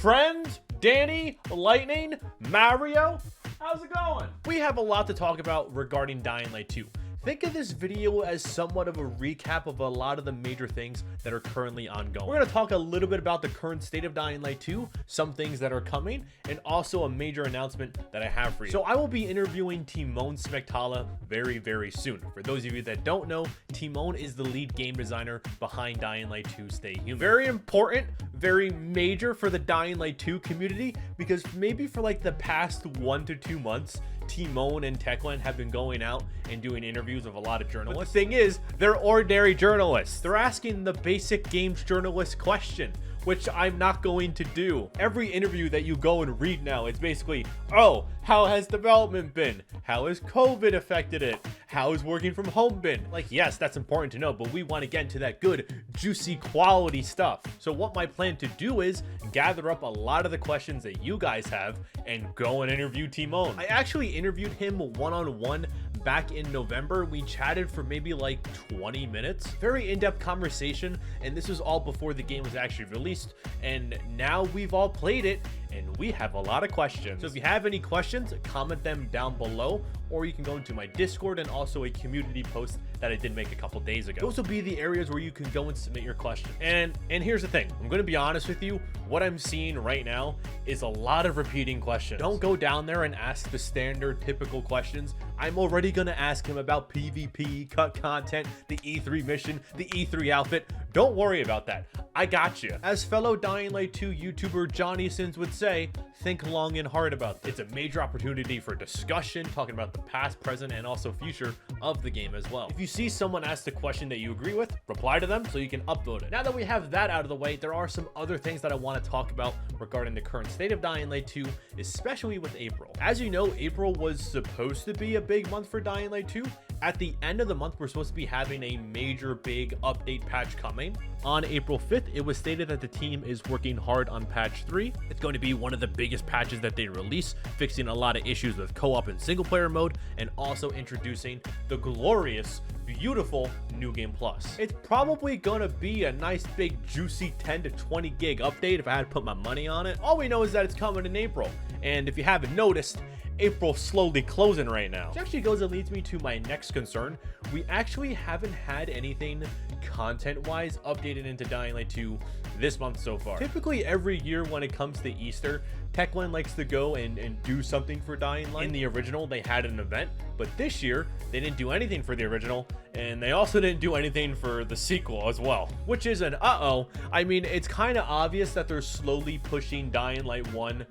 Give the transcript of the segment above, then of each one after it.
Friend, Danny, Lightning, Mario, how's it going? We have a lot to talk about regarding Dying Light 2. Think of this video as somewhat of a recap of a lot of the major things that are currently ongoing. We're going to talk a little bit about the current state of Dying Light 2, some things that are coming, and also a major announcement that I have for you. So I will be interviewing Timon Smektala very soon. For those of you that don't know, Timon is the lead game designer behind Dying Light 2 Stay Human. Very important, very major for the Dying Light 2 community, because maybe for like the past 1 to 2 months, Timon and Techland have been going out and doing interviews of a lot of journalists. But the thing is, they're ordinary journalists. They're asking the basic games journalist question, which I'm not going to do. Every interview that you go and read now, it's basically, oh, how has development been? How has COVID affected it? How is working from home been? Like, yes, that's important to know, but we want to get into that good, juicy, quality stuff. So what my plan to do is gather up a lot of the questions that you guys have and go and interview Timon. I actually interviewed him one-on-one back in November. We chatted for maybe like 20 minutes. Very in-depth conversation, and this was all before the game was actually released, and now we've all played it and we have a lot of questions. So if you have any questions, comment them down below, or you can go into my Discord and also a community post that I did make a couple days ago. Those will be the areas where you can go and submit your questions. And here's the thing, I'm going to be honest with you, what I'm seeing right now is a lot of repeating questions. Don't go down there and ask the standard typical questions. I'm already going to ask him about PvP, cut content, the E3 mission, the E3 outfit. Don't worry about that. I got you. As fellow Dying Light 2 YouTuber Johnny Sins would say, think long and hard about this. It's a major opportunity for discussion, talking about the past, present, and also future of the game as well. If you see someone ask a question that you agree with, reply to them so you can upvote it. Now that we have that out of the way, there are some other things that I want to talk about regarding the current state of Dying Light 2, especially with April. As you know, April was supposed to be a big month for Dying Light 2. At the end of the month, we're supposed to be having a major big update patch coming. On April 5th, it was stated that the team is working hard on patch 3. It's going to be one of the biggest patches that they release, fixing a lot of issues with co-op and single player mode, and also introducing the glorious, beautiful New Game Plus. It's probably gonna be a nice big juicy 10 to 20 gig update if I had to put my money on it. All we know is that it's coming in April, and if you haven't noticed, April's slowly closing right now. Which actually goes and leads me to my next concern. We actually haven't had anything content-wise updated into Dying Light 2 this month so far. Typically every year when it comes to Easter, Techland likes to go and do something for Dying Light. In the original, they had an event, but this year, they didn't do anything for the original, and they also didn't do anything for the sequel as well, which is an uh-oh. I mean, it's kind of obvious that they're slowly pushing Dying Light 1.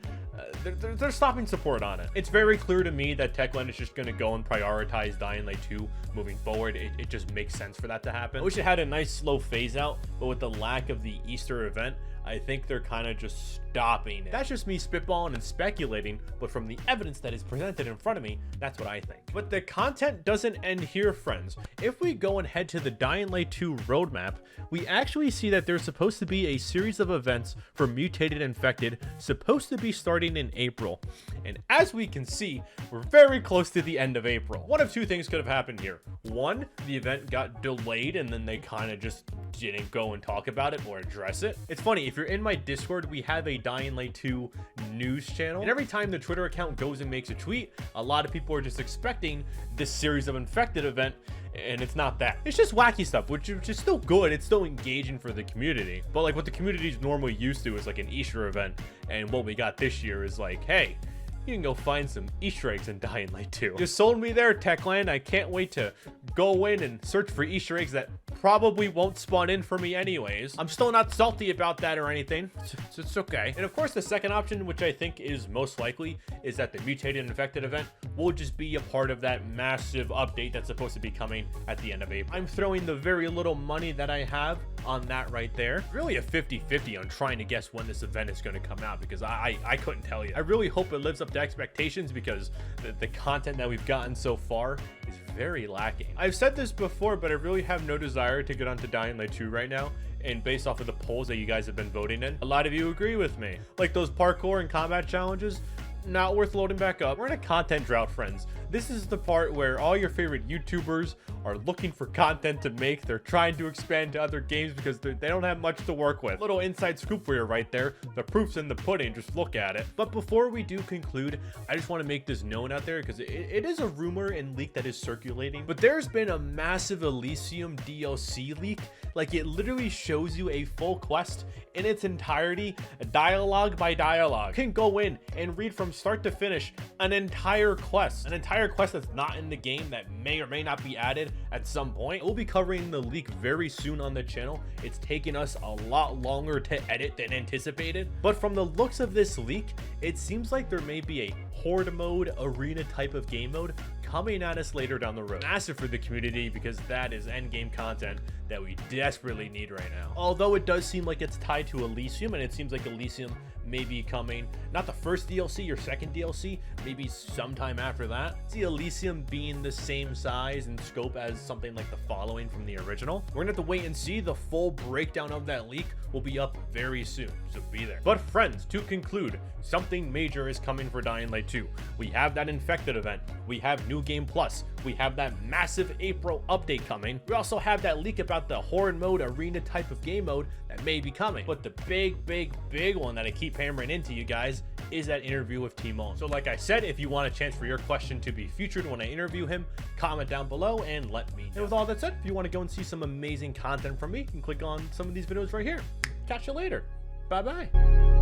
They're stopping support on it. It's very clear to me that Techland is just going to go and prioritize Dying Light 2 moving forward. It just makes sense for that to happen. I wish it had a nice slow phase out, but with the lack of the Easter event, I think they're kind of just stopping it. That's just me spitballing and speculating, but from the evidence that is presented in front of me, that's what I think. But the content doesn't end here, friends. If we go and head to the Dying Light 2 roadmap, we actually see that there's supposed to be a series of events for Mutated Infected, supposed to be starting in April. And as we can see, we're very close to the end of April. One of two things could have happened here. One, the event got delayed and then they kind of just didn't go and talk about it or address it. It's funny, if you're in my Discord, we have a Dying Light 2 news channel, and every time the Twitter account goes and makes a tweet, a lot of people are just expecting this series of Infected event, and it's not that. It's just wacky stuff, which is still good. It's still engaging for the community, but like what the community is normally used to is like an Easter event, and what we got this year is like, hey, you can go find some Easter eggs in Dying Light 2. You sold me there, Techland. I can't wait to go in and search for Easter eggs that probably won't spawn in for me anyways. I'm still not salty about that or anything, so it's okay. And of course, the second option, which I think is most likely, is that the Mutated Infected event will just be a part of that massive update that's supposed to be coming at the end of April. I'm throwing the very little money that I have on that right there. Really a 50-50 on trying to guess when this event is going to come out, because I couldn't tell you. I really hope it lives up to expectations, because the content that we've gotten so far is very lacking. I've said this before, but I really have no desire to get onto Dying Light 2 right now, and based off of the polls that you guys have been voting in, a lot of you agree with me. Like those parkour and combat challenges, not worth loading back up. We're in a content drought, friends. This is the part where all your favorite YouTubers, are looking for content to make. They're trying to expand to other games because they don't have much to work with. Little inside scoop for you right there. The proof's in the pudding, just look at it. But before we do conclude, I just want to make this known out there because it is a rumor and leak that is circulating, but there's been a massive Elysium DLC leak. Like, it literally shows you a full quest in its entirety, dialogue by dialogue. You can go in and read from start to finish an entire quest that's not in the game, that may or may not be added at some point. We'll be covering the leak very soon on the channel. It's taken us a lot longer to edit than anticipated, but from the looks of this leak, it seems like there may be a horde mode, arena type of game mode coming at us later down the road. Massive for the community because that is end game content that we desperately need right now. Although it does seem like it's tied to Elysium, and it seems like Elysium may be coming, not the first DLC or second DLC, maybe sometime after that. See Elysium being the same size and scope as something like the following from the original. We're gonna have to wait and see. The full breakdown of that leak will be up very soon, so be there. But friends, to conclude, something major is coming for Dying Light 2. We have that Infected event, we have New Game Plus, we have that massive April update coming. We also have that leak about the horde mode, arena type of game mode that may be coming. But the big one that I keep hammering into you guys is that interview with Timon. So like I said, if you want a chance for your question to be featured when I interview him, comment down below and let me know. And with all that said, if you want to go and see some amazing content from me, you can click on some of these videos right here. Catch you later. Bye bye.